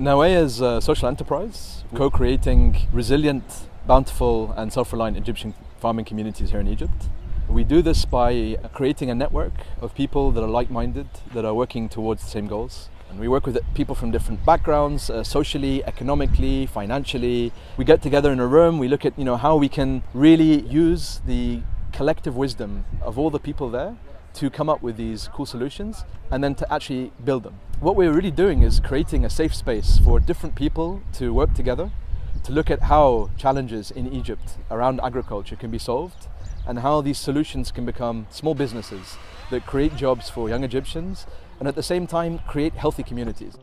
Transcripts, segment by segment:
Nawaya is a social enterprise, co-creating resilient, bountiful and self-reliant Egyptian farming communities here in Egypt. We do this by creating a network of people that are like-minded, that are working towards the same goals. And we work with people from different backgrounds, socially, economically, financially. We get together in a room, we look at how we can really use the collective wisdom of all the people there to come up with these cool solutions and then to actually build them. What we're really doing is creating a safe space for different people to work together, to look at how challenges in Egypt around agriculture can be solved and how these solutions can become small businesses that create jobs for young Egyptians and at the same time create healthy communities.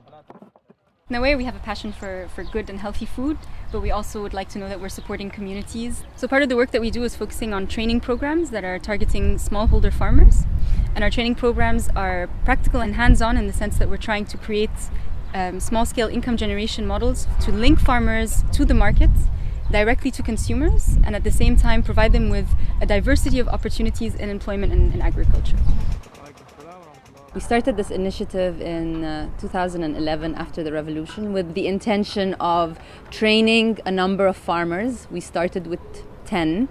In Nawaya, we have a passion for good and healthy food, but we also would like to know that we're supporting communities. So part of the work that we do is focusing on training programs that are targeting smallholder farmers. And our training programs are practical and hands-on in the sense that we're trying to create small-scale income generation models to link farmers to the market, directly to consumers, and at the same time provide them with a diversity of opportunities in employment and in agriculture. We started this initiative in 2011 after the revolution with the intention of training a number of farmers. We started with 10,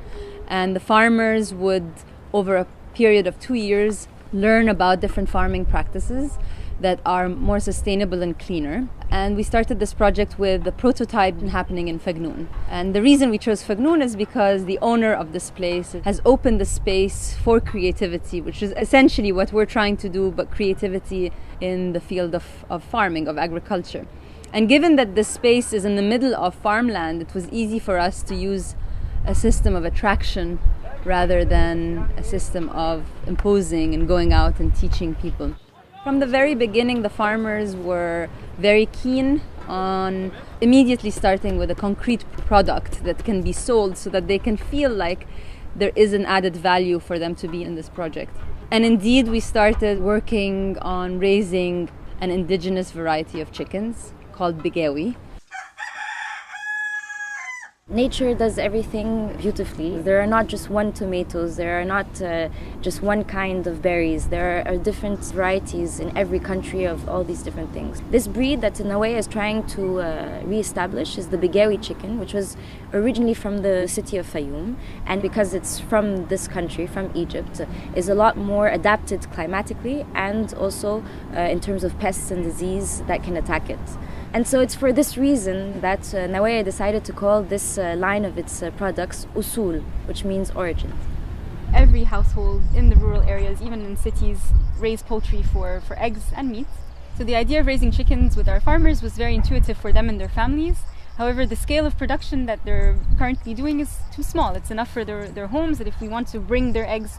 and the farmers would, over a period of 2 years, learn about different farming practices that are more sustainable and cleaner. And we started this project with the prototype happening in Fagnoun. And the reason we chose Fagnoun is because the owner of this place has opened the space for creativity, which is essentially what we're trying to do, but creativity in the field of farming, of agriculture. And given that this space is in the middle of farmland, it was easy for us to use a system of attraction rather than a system of imposing and going out and teaching people. From the very beginning, the farmers were very keen on immediately starting with a concrete product that can be sold so that they can feel like there is an added value for them to be in this project. And indeed, we started working on raising an indigenous variety of chickens called Bigawi. Nature does everything beautifully. There are not just one tomatoes, there are not just one kind of berries. There are different varieties in every country of all these different things. This breed that Nawaya is trying to re-establish is the Bigawi chicken, which was originally from the city of Fayoum. And because it's from this country, from Egypt, is a lot more adapted climatically and also in terms of pests and disease that can attack it. And so it's for this reason that Nawaya decided to call this line of its products Usul, which means origin. Every household in the rural areas, even in cities, raise poultry for eggs and meat. So the idea of raising chickens with our farmers was very intuitive for them and their families. However, the scale of production that they're currently doing is too small. It's enough for their homes that if we want to bring their eggs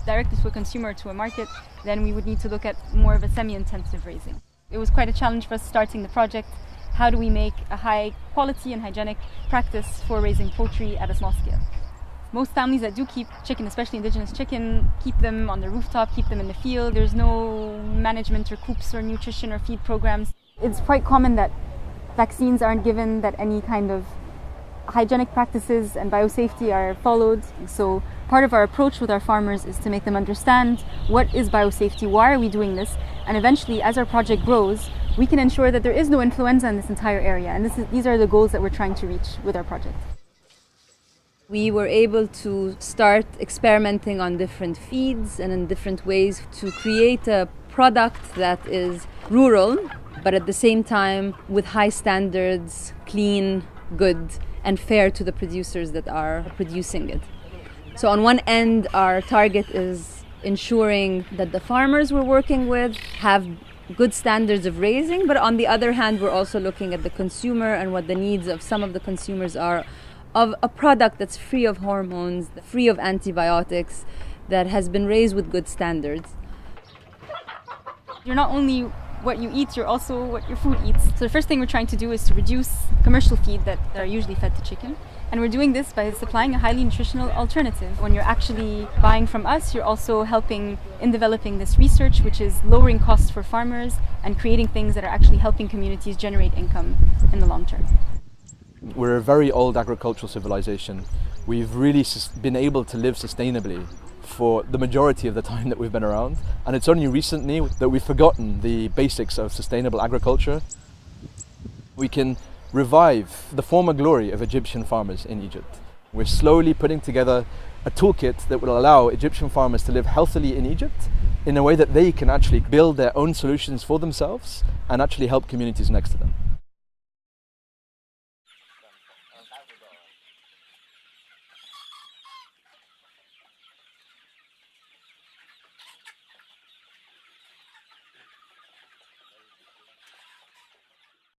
directly to a consumer, to a market, then we would need to look at more of a semi-intensive raising. It was quite a challenge for us starting the project. How do we make a high quality and hygienic practice for raising poultry at a small scale? Most families that do keep chicken, especially indigenous chicken, keep them on the rooftop, keep them in the field. There's no management or coops or nutrition or feed programs. It's quite common that vaccines aren't given, that any kind of hygienic practices and biosafety are followed. So part of our approach with our farmers is to make them understand what is biosafety, why are we doing this, and eventually as our project grows, we can ensure that there is no influenza in this entire area. And these are the goals that we're trying to reach with our project. We were able to start experimenting on different feeds and in different ways to create a product that is rural, but at the same time with high standards, clean, good, and fair to the producers that are producing it. So on one end, our target is ensuring that the farmers we're working with have good standards of raising, but on the other hand, we're also looking at the consumer and what the needs of some of the consumers are of a product that's free of hormones, free of antibiotics, that has been raised with good standards. You're not only what you eat, you're also what your food eats. So the first thing we're trying to do is to reduce commercial feed that are usually fed to chicken. And we're doing this by supplying a highly nutritional alternative. When you're actually buying from us, you're also helping in developing this research, which is lowering costs for farmers and creating things that are actually helping communities generate income in the long term. We're a very old agricultural civilization. We've really been able to live sustainably for the majority of the time that we've been around. And it's only recently that we've forgotten the basics of sustainable agriculture. We can revive the former glory of Egyptian farmers in Egypt. We're slowly putting together a toolkit that will allow Egyptian farmers to live healthily in Egypt in a way that they can actually build their own solutions for themselves and actually help communities next to them.